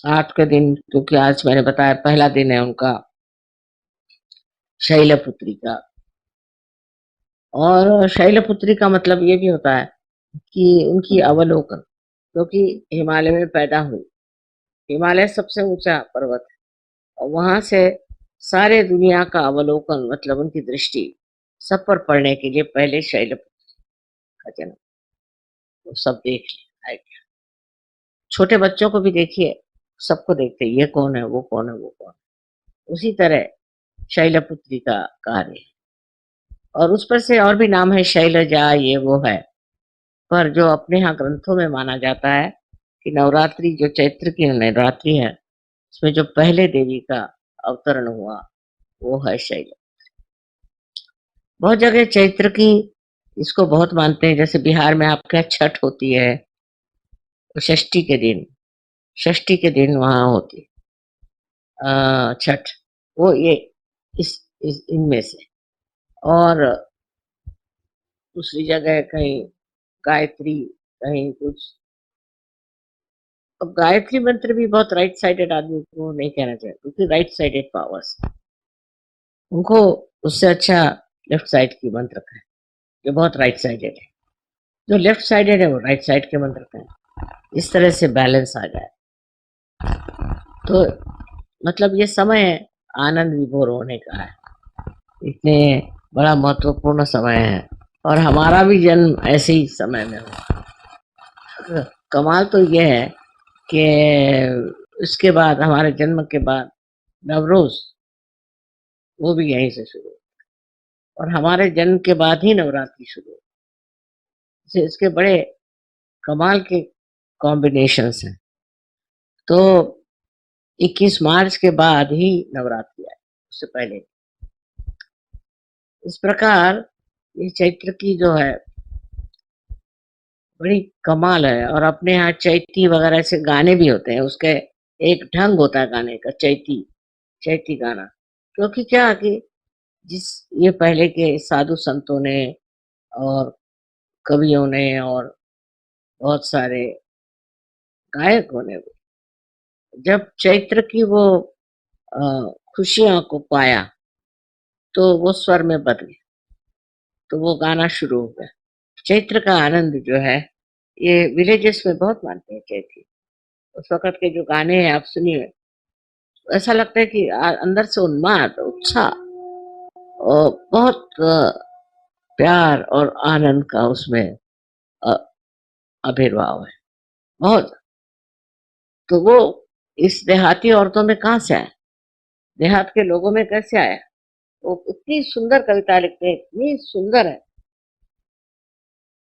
8 के दिन, क्योंकि आज मैंने बताया पहला दिन है उनका शैलपुत्री का। और शैलपुत्री का मतलब ये भी होता है कि उनकी अवलोकन, क्योंकि हिमालय में पैदा हुई। हिमालय सबसे ऊंचा पर्वत है और वहां से सारे दुनिया का अवलोकन, मतलब उनकी दृष्टि सब पर पड़ने के लिए पहले शैलपुत्री का जन्म। वो सब देख लिया। छोटे बच्चों को भी देखिए, सबको देखते ये कौन है, वो कौन है, वो कौन है। उसी तरह शैलपुत्री का कार्य है। और उस पर से और भी नाम है, शैलजा, ये वो है। पर जो अपने यहाँ ग्रंथों में माना जाता है कि नवरात्रि, जो चैत्र की नवरात्रि है, उसमें जो पहले देवी का अवतरण हुआ वो है शैल। बहुत जगह चैत्र की इसको बहुत मानते हैं, जैसे बिहार में आपके यहाँ छठ होती है, तो षष्ठी के दिन वहां होती है छठ। वो ये इस इनमें से। और दूसरी जगह कहीं गायत्री, कहीं कुछ। अब गायत्री मंत्र भी बहुत राइट साइडेड आदमी को नहीं कहना चाहिए, क्योंकि राइट साइडेड पावर्स उनको, उससे अच्छा लेफ्ट साइड की मंत्र का है, जो बहुत राइट साइडेड है। जो लेफ्ट साइडेड है वो राइट साइड के मंत्र का है। इस तरह से बैलेंस आ जाए तो मतलब ये समय है आनंद विभोर होने का है। इतने बड़ा महत्वपूर्ण समय है, और हमारा भी जन्म ऐसे ही समय में हुआ। कमाल तो ये है कि इसके बाद, हमारे जन्म के बाद नवरोज, वो भी यहीं से शुरू, और हमारे जन्म के बाद ही नवरात्रि शुरू हुई। इसके बड़े कमाल के कॉम्बिनेशंस हैं। तो 21 मार्च के बाद ही नवरात्रि आए, उससे पहले। इस प्रकार ये चैत्र की जो है बड़ी कमाल है। और अपने यहाँ चैती वगैरह से गाने भी होते हैं, उसके एक ढंग होता है गाने का, चैती चैती गाना। क्योंकि क्या कि जिस ये पहले के साधु संतों ने और कवियों ने और बहुत सारे गायकों ने, जब चैत्र की वो खुशियों को पाया, तो वो स्वर में बदले, तो वो गाना शुरू हो गया। चैत्र का आनंद जो है, ये विलेजेस में बहुत मानते हैं चैती। उस वक्त के जो गाने हैं आप सुनिए, ऐसा लगता है कि अंदर से उन्माद, उत्साह और बहुत प्यार और आनंद का उसमें अ, आविर्भाव है बहुत। तो वो इस देहाती औरतों में कहाँ से आया, देहात के लोगों में कैसे आया? वो इतनी सुंदर कविता लिखते हैं, इतनी सुंदर है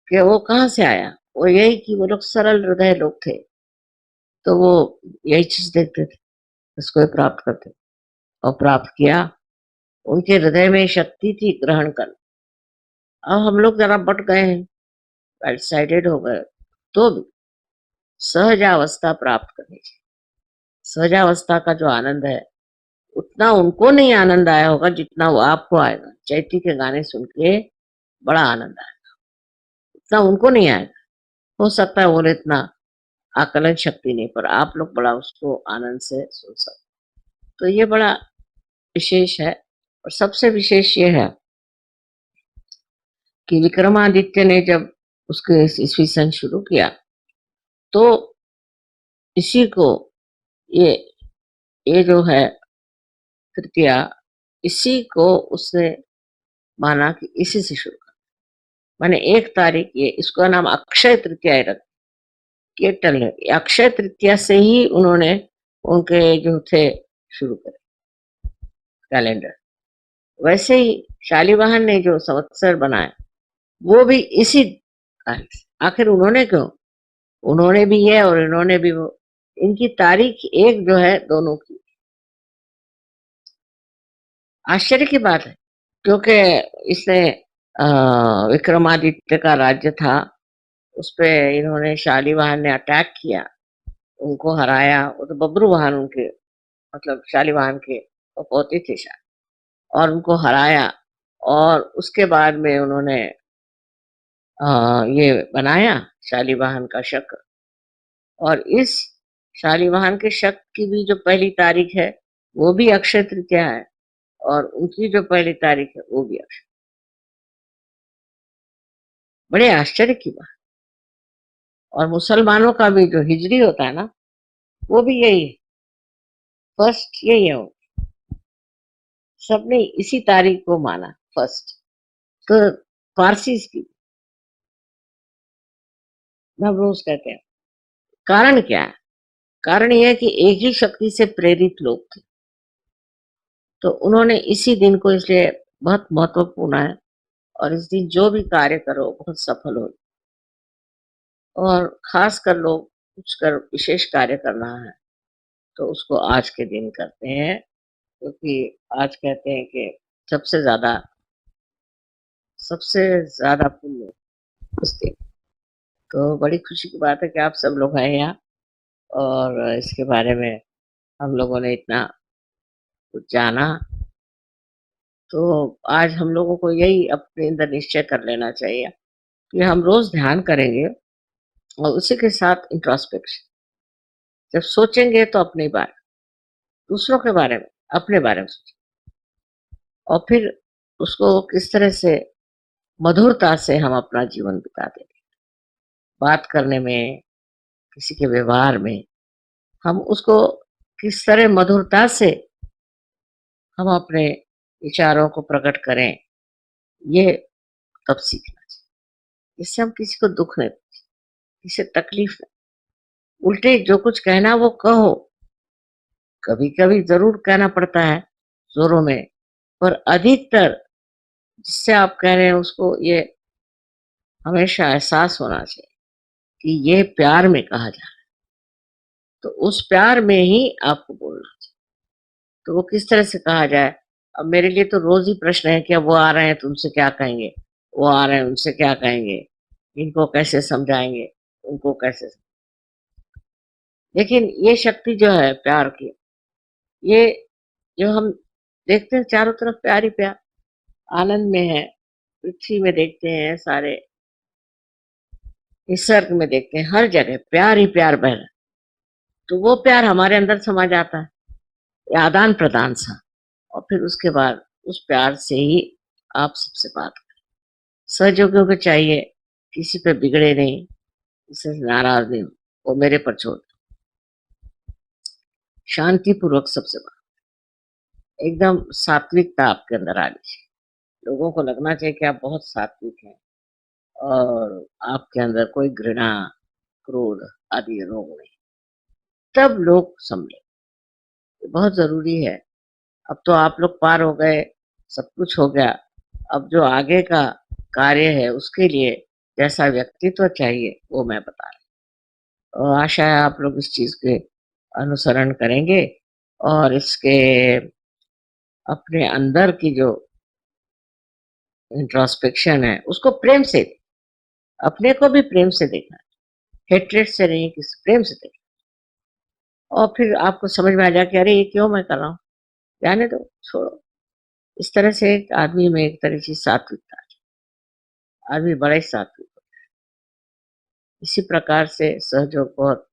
कि वो कहाँ से आया। वो यही कि वो लोग सरल हृदय लोग थे, तो वो यही चीज देखते थे, इसको प्राप्त करते, और प्राप्त किया। उनके हृदय में शक्ति थी ग्रहण कर। अब हम लोग जरा बट गए हैं, राइट साइडेड हो गए, तो भी सहजावस्था प्राप्त करनी चाहिए। सहजावस्था का जो आनंद है, उतना उनको नहीं आनंद आया होगा जितना वो आपको आएगा। चैती के गाने सुन के बड़ा आनंद आएगा, उतना उनको नहीं आएगा। हो सकता है वो इतना आकलन शक्ति नहीं, पर आप लोग बड़ा उसको आनंद से सुन सकते। तो ये बड़ा विशेष है। और सबसे विशेष ये है कि विक्रमादित्य ने जब उसके ईस्वी सन शुरू किया, तो इसी को, ये ये जो है तृतीया, इसी को उसने माना कि इसी से शुरू कर। माने 1 तारीख, ये इसका नाम अक्षय तृतीया रख, ये टल, अक्षय तृतीया से ही उन्होंने उनके जो थे शुरू करे कैलेंडर। वैसे ही शालिवाहन ने जो संवत्सर बनाए, वो भी इसी तारीख से। आखिर उन्होंने क्यों, उन्होंने भी ये और इन्होंने भी वो, इनकी तारीख एक जो है दोनों की। आश्चर्य की बात है, क्योंकि इसने विक्रमादित्य का राज्य था, उस पे इन्होंने, शालिवाहन ने अटैक किया, उनको हराया। वो तो बब्रुवाहन उनके, मतलब शालिवाहन के वो पोते थे शायद, और उनको हराया। और उसके बाद में उन्होंने ये बनाया शालिवाहन का शक्र। और इस शालिवाहन के शक की भी जो पहली तारीख है, वो भी अक्षय तृतीया है और उनकी जो पहली तारीख है, वो भी अक्षय। बड़े आश्चर्य की बात। और मुसलमानों का भी जो हिजरी होता है ना, वो भी यही है, फर्स्ट यही है। सबने इसी तारीख को माना फर्स्ट। तो पारसी की नवरोज कहते हैं। कारण क्या है? कारण यह है कि एक ही शक्ति से प्रेरित लोग थे, तो उन्होंने इसी दिन को इसलिए बहुत महत्वपूर्ण है। और इस दिन जो भी कार्य करो बहुत सफल हो। और खास कर लोग कुछ कर विशेष कार्य करना है तो उसको आज के दिन करते हैं, क्योंकि आज कहते हैं कि सबसे ज्यादा सबसे ज्यादा पुण्य उस दिन। तो बड़ी खुशी की बात है कि आप सब लोग हैं यहाँ और इसके बारे में हम लोगों ने इतना कुछ जाना। तो आज हम लोगों को यही अपने अंदर निश्चय कर लेना चाहिए कि हम रोज ध्यान करेंगे और उसी के साथ इंट्रोस्पेक्शन। जब सोचेंगे तो अपने बारे, दूसरों के बारे में, अपने बारे में सोचें और फिर उसको किस तरह से मधुरता से हम अपना जीवन बिताते हैं। बात करने में, किसी के व्यवहार में हम उसको किस तरह मधुरता से हम अपने विचारों को प्रकट करें, ये तब सीखना चाहिए। इससे हम किसी को दुख नहीं, किसी तकलीफ नहीं। उल्टे जो कुछ कहना वो कहो, कभी कभी जरूर कहना पड़ता है जोरों में, पर अधिकतर जिससे आप कह रहे हैं उसको ये हमेशा एहसास होना चाहिए कि ये प्यार में कहा जा रहा है, तो उस प्यार में ही आपको बोलना चाहिए। तो वो किस तरह से कहा जाए? अब मेरे लिए तो रोज ही प्रश्न है कि अब वो आ रहे हैं तो उनसे क्या कहेंगे, वो आ रहे हैं उनसे क्या कहेंगे, इनको कैसे समझाएंगे, उनको कैसे। लेकिन ये शक्ति जो है प्यार की, ये जो हम देखते हैं चारों तरफ प्यार ही प्यार, आनंद में है। पृथ्वी में देखते हैं, सारे निसर्ग में देखते हैं, हर जगह प्यार ही प्यार बह रहा है। तो वो प्यार हमारे अंदर समा जाता है, ये आदान प्रदान सा। और फिर उसके बाद उस प्यार से ही आप सबसे बात करें। सहयोगियों को चाहिए किसी पे बिगड़े नहीं, किसी से नाराज नहीं हो, वो मेरे पर छोड़ दो। शांति पूर्वक सबसे बात, एकदम सात्विकता आपके अंदर आनी चाहिए। लोगों को लगना चाहिए कि आप बहुत सात्विक हैं और आपके अंदर कोई घृणा, क्रोध आदि रोग नहीं। तब लोग समझे, बहुत जरूरी है। अब तो आप लोग पार हो गए, सब कुछ हो गया। अब जो आगे का कार्य है उसके लिए जैसा व्यक्तित्व चाहिए वो मैं बता रही हूँ। और आशा है आप लोग इस चीज के अनुसरण करेंगे और इसके अपने अंदर की जो इंट्रोस्पेक्शन है उसको प्रेम से, अपने को भी प्रेम से देखना, हेट्रेट से नहीं, किसी प्रेम से देखना। और फिर आपको समझ में आ जाए कि अरे ये क्यों मैं कर रहा हूँ, जाने दो, छोड़ो। इस तरह से एक आदमी में एक तरह की सात्विकता है, आदमी बड़ा ही सात्विक। इसी प्रकार से सहयोग बहुत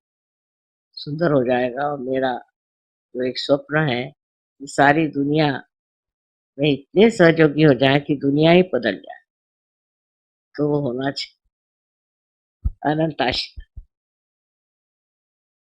सुंदर हो जाएगा। और मेरा जो एक स्वप्न है कि सारी दुनिया में इतने सहयोगी हो जाए कि दुनिया ही बदल जाए, तो वो होना चाहिए। अनंत आशीर्वाद।